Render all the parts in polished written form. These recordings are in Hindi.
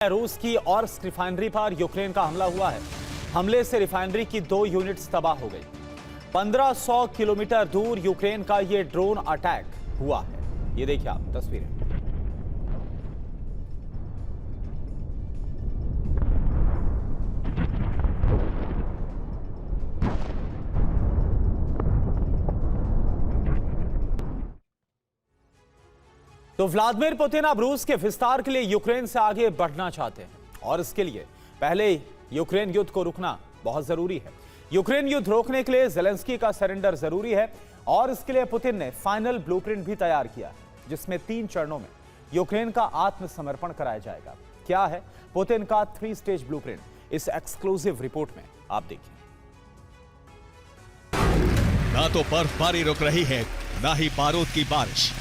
रूस की ऑर्स्क रिफाइनरी पर यूक्रेन का हमला हुआ है। हमले से रिफाइनरी की 2 यूनिट्स तबाह हो गई। 1500 किलोमीटर दूर यूक्रेन का यह ड्रोन अटैक हुआ है। ये देखिए आप तस्वीरें। तो व्लादिमीर पुतिन अब रूस के विस्तार के लिए यूक्रेन से आगे बढ़ना चाहते हैं और इसके लिए पहले यूक्रेन युद्ध को रुकना बहुत जरूरी है। यूक्रेन युद्ध रोकने के लिए ज़ेलेंस्की का सरेंडर जरूरी है और इसके लिए पुतिन ने फाइनल ब्लूप्रिंट भी तैयार किया है, जिसमें 3 चरणों में यूक्रेन का आत्मसमर्पण कराया जाएगा। क्या है पुतिन का 3 स्टेज ब्लूप्रिंट, इस एक्सक्लूसिव रिपोर्ट में आप देखिए। ना तो बर्फबारी रुक रही है, ना ही बारूद की बारिश।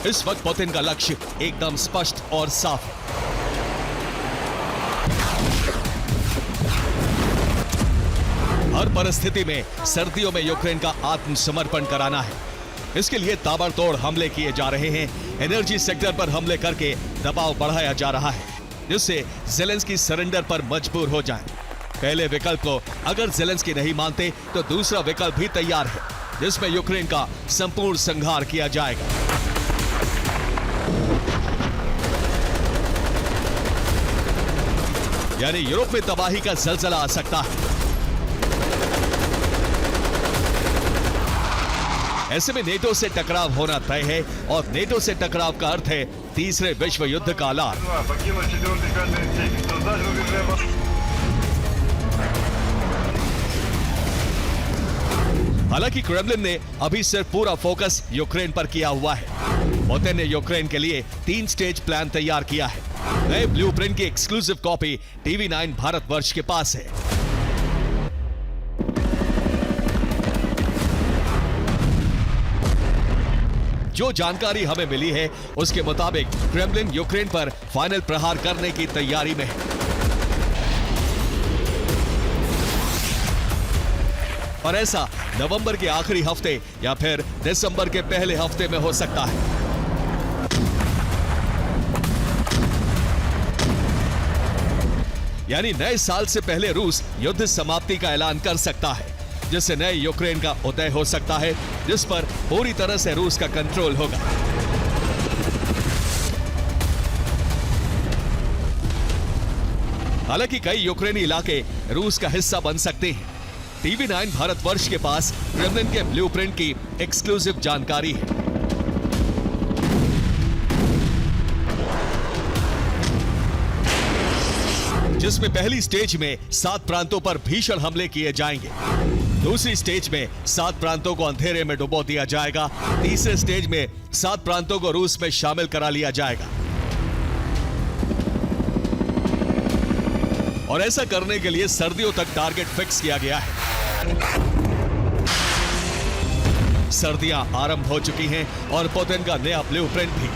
इस वक्त पुतिन का लक्ष्य एकदम स्पष्ट और साफ है। हर परिस्थिति में सर्दियों में यूक्रेन का आत्मसमर्पण कराना है। इसके लिए ताबड़तोड़ हमले किए जा रहे हैं। एनर्जी सेक्टर पर हमले करके दबाव बढ़ाया जा रहा है, जिससे ज़ेलेंस्की सरेंडर पर मजबूर हो जाए। पहले विकल्प को अगर ज़ेलेंस्की नहीं मानते तो दूसरा विकल्प भी तैयार है, जिसमें यूक्रेन का संपूर्ण संहार किया जाएगा। यानी यूरोप में तबाही का जलजला आ सकता है। ऐसे में नेटो से टकराव होना तय है और नेटो से टकराव का अर्थ है तीसरे विश्व युद्ध का अलार्म। हालांकि क्रेमलिन ने अभी सिर्फ पूरा फोकस यूक्रेन पर किया हुआ है। पुतिन ने यूक्रेन के लिए 3 स्टेज प्लान तैयार किया है। नए ब्लूप्रिंट की एक्सक्लूसिव कॉपी TV9 भारतवर्ष के पास है। जो जानकारी हमें मिली है उसके मुताबिक क्रेमलिन यूक्रेन पर फाइनल प्रहार करने की तैयारी में है। और ऐसा नवंबर के आखिरी हफ्ते या फिर दिसंबर के पहले हफ्ते में हो सकता है। यानी नए साल से पहले रूस युद्ध समाप्ति का ऐलान कर सकता है, जिससे नए यूक्रेन का उदय हो सकता है, जिस पर पूरी तरह से रूस का कंट्रोल होगा। हालांकि कई यूक्रेनी इलाके रूस का हिस्सा बन सकते हैं। TV9 भारतवर्ष के पास क्रेमलिन के ब्लूप्रिंट की एक्सक्लूसिव जानकारी है। जिसमें पहली स्टेज में 7 प्रांतों पर भीषण हमले किए जाएंगे। दूसरी स्टेज में 7 प्रांतों को अंधेरे में डुबो दिया जाएगा। तीसरे स्टेज में 7 प्रांतों को रूस में शामिल करा लिया जाएगा। और ऐसा करने के लिए सर्दियों तक टारगेट फिक्स किया गया है। सर्दियां आरंभ हो चुकी हैं और पुतिन का नया ब्लूप्रिंट भी।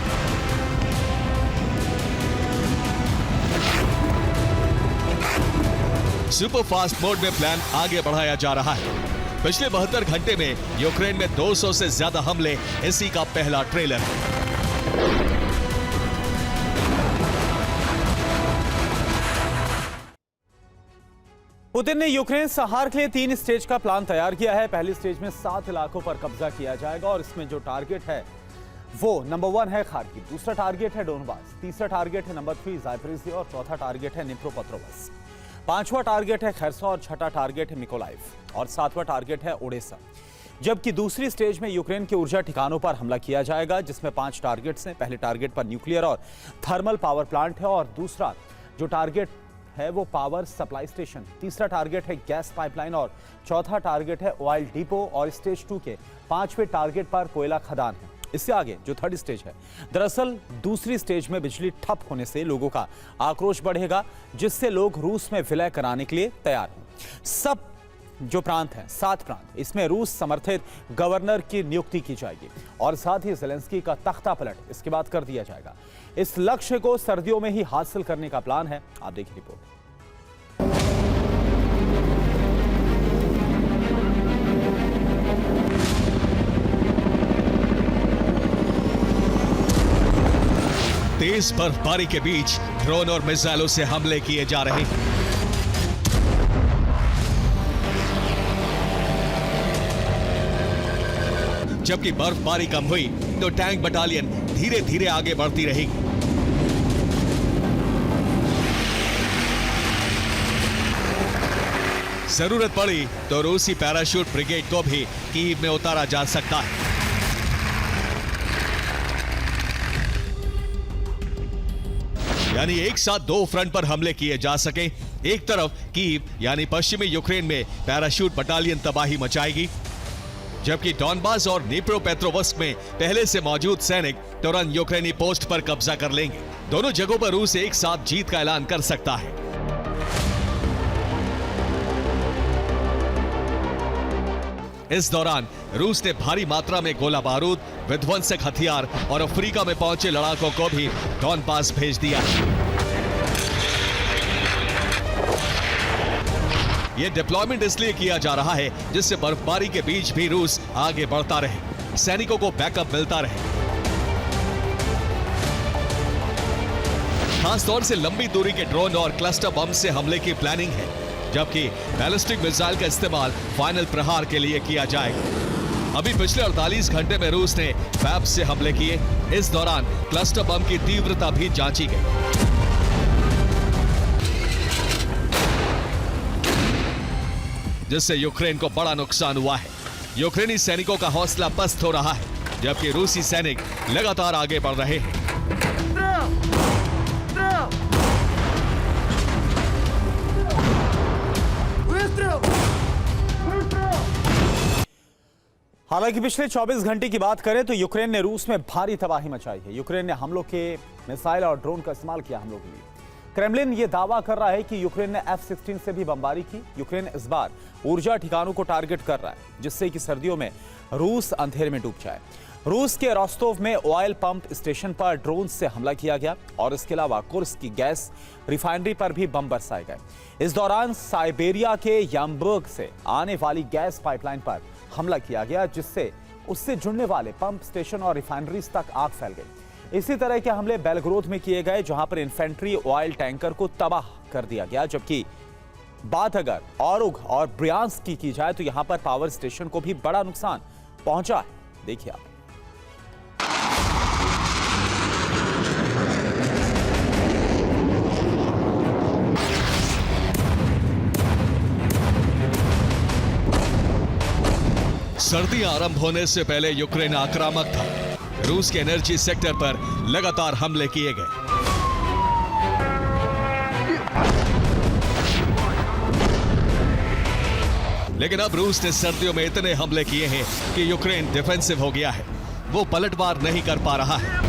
सुपर फास्ट मोड में प्लान आगे बढ़ाया जा रहा है। पिछले 72 घंटे में यूक्रेन में 200 से ज्यादा हमले, इसी का पहला ट्रेलर है। पुतिन ने यूक्रेन संहार के लिए 3 स्टेज का प्लान तैयार किया है। पहली स्टेज में 7 इलाकों पर कब्जा किया जाएगा और इसमें जो टारगेट है वो नंबर 1 है खार्किव, दूसरा टारगेट है डोनबास, तीसरा टारगेट है नंबर 3 ज़ापोरिज़िया और चौथा टारगेट है निप्रोपेट्रोव्स्क, 5वां टारगेट है खैरसॉन और 6ठा टारगेट है मिकोलाइव और 7वां टारगेट है ओडेसा। जबकि दूसरी स्टेज में यूक्रेन के ऊर्जा ठिकानों पर हमला किया जाएगा, जिसमें 5 टारगेट्स हैं। पहले टारगेट पर न्यूक्लियर और थर्मल पावर प्लांट है और दूसरा जो टारगेट है वो पावर सप्लाई स्टेशन, तीसरा टारगेट है गैस पाइपलाइन और चौथा टारगेट है ऑयल डिपो और स्टेज 2 के 5वें टारगेट पर कोयला खदान है। इससे आगे जो 3rd स्टेज है, दरअसल दूसरी स्टेज में बिजली ठप होने से लोगों का आक्रोश बढ़ेगा, जिससे लोग रूस में विलय कराने के लिए तैयार हैं। सब जो प्रांत हैं, 7 प्रांत, इसमें रूस समर्थित गवर्नर की नियुक्ति की जाएगी और साथ ही ज़ेलेंस्की का तख्ता पलट इसके बाद कर दिया जाएगा। इस लक्ष्य को सर्दियों में ही हासिल करने का प्लान है। आप देखिए रिपोर्ट। तेज बर्फबारी के बीच ड्रोन और मिसाइलों से हमले किए जा रहे हैं। जबकि बर्फबारी कम हुई तो टैंक बटालियन धीरे धीरे आगे बढ़ती रही। जरूरत पड़ी तो रूसी पैराशूट ब्रिगेड को भी कीव में उतारा जा सकता है। यानी एक साथ दो फ्रंट पर हमले किए जा सके। एक तरफ कीव यानी पश्चिमी यूक्रेन में पैराशूट बटालियन तबाही मचाएगी, जबकि डॉनबास और नीप्रोपेट्रोवस्क में पहले से मौजूद सैनिक तुरंत यूक्रेनी पोस्ट पर कब्जा कर लेंगे। दोनों जगहों पर रूस एक साथ जीत का ऐलान कर सकता है। इस दौरान रूस ने भारी मात्रा में गोला बारूद, विध्वंसक हथियार और अफ्रीका में पहुंचे लड़ाकों को भी डॉनबास भेज दिया। यह डिप्लॉयमेंट इसलिए किया जा रहा है जिससे बर्फबारी के बीच भी रूस आगे बढ़ता रहे, सैनिकों को बैकअप मिलता रहे। खासतौर से लंबी दूरी के ड्रोन और क्लस्टर बम से हमले की प्लानिंग है, जबकि बैलिस्टिक मिसाइल का इस्तेमाल फाइनल प्रहार के लिए किया जाएगा। अभी पिछले 48 घंटे में रूस ने फैब से हमले किए। इस दौरान क्लस्टर बम की तीव्रता भी जांची गई। जिससे यूक्रेन को बड़ा नुकसान हुआ है। यूक्रेनी सैनिकों का हौसला पस्त हो रहा है, जबकि रूसी सैनिक लगातार आगे बढ़ रहे हैं। हालांकि पिछले 24 घंटे की बात करें तो यूक्रेन ने रूस में भारी तबाही मचाई है। यूक्रेन ने हमलों के मिसाइल और ड्रोन का इस्तेमाल किया हमलों के लिए। क्रेमलिन यह दावा कर रहा है कि यूक्रेन ने F-16 से भी बमबारी की। यूक्रेन इस बार ऊर्जा ठिकानों को टारगेट कर रहा है, जिससे कि सर्दियों में रूस अंधेरे में डूब जाए। रूस के रोस्टोव में ऑयल पंप स्टेशन पर ड्रोन से हमला किया गया और इसके अलावा कुर्स्क की गैस रिफाइनरी पर भी बम बरसाए गए। इस दौरान साइबेरिया के याम्बर्ग से आने वाली गैस पाइपलाइन पर हमला किया गया, जिससे उससे जुड़ने वाले पंप स्टेशन और रिफाइनरीज तक आग फैल गई। इसी तरह के हमले बेलग्रोद में किए गए, जहां पर इन्फेंट्री ऑयल टैंकर को तबाह कर दिया गया। जबकि बात अगर ओरुग और ब्रियांस्क की जाए तो यहां पर पावर स्टेशन को भी बड़ा नुकसान पहुंचा है। देखिए आप। सर्दी आरंभ होने से पहले यूक्रेन आक्रामक था। रूस के एनर्जी सेक्टर पर लगातार हमले किए गए। लेकिन अब रूस ने सर्दियों में इतने हमले किए हैं कि यूक्रेन डिफेंसिव हो गया है। वो पलटवार नहीं कर पा रहा है।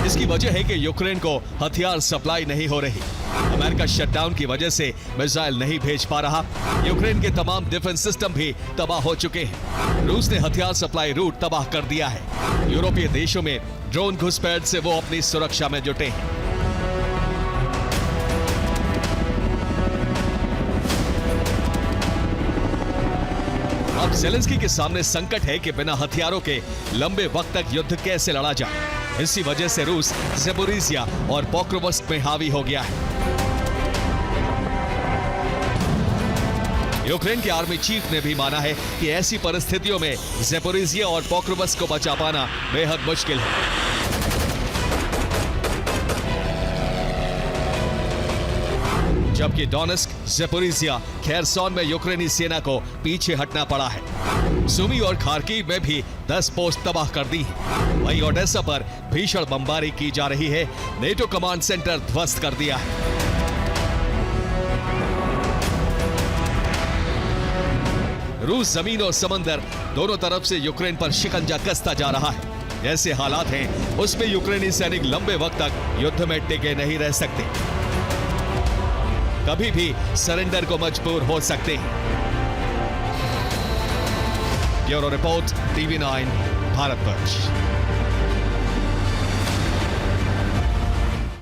इसकी वजह है कि यूक्रेन को हथियार सप्लाई नहीं हो रही। अमेरिका शटडाउन की वजह से मिसाइल नहीं भेज पा रहा। यूक्रेन के तमाम डिफेंस सिस्टम भी तबाह हो चुके हैं। रूस ने हथियार सप्लाई रूट तबाह कर दिया है। यूरोपीय देशों में ड्रोन घुसपैठ से वो अपनी सुरक्षा में जुटे हैं। अब ज़ेलेंस्की के सामने संकट है कि बिना हथियारों के लंबे वक्त तक युद्ध कैसे लड़ा जाए। इसी वजह से रूस ज़ेपोरिजिया और पोक्रोवस्क में हावी हो गया है। यूक्रेन के आर्मी चीफ ने भी माना है कि ऐसी परिस्थितियों में ज़ेपोरिजिया और पोक्रोवस्क को बचा पाना बेहद मुश्किल है। जबकि डोनेस्क, ज़ेपोरिजिया, खेरसोन में यूक्रेनी सेना को पीछे हटना पड़ा है। सुमी और खार्किव में भी 10 पोस्ट तबाह कर दी है। वहीं ओडेसा पर भीषण बमबारी की जा रही है। नेटो कमांड सेंटर ध्वस्त कर दिया है। रूस जमीन और समंदर दोनों तरफ से यूक्रेन पर शिकंजा कसता जा रहा है। ऐसे हालात हैं, उसमें यूक्रेनी सैनिक लंबे वक्त तक युद्ध में टिके नहीं रह सकते। कभी भी सरेंडर को मजबूर हो सकते हैं। Bureau report, TV9, Bharatvarsh.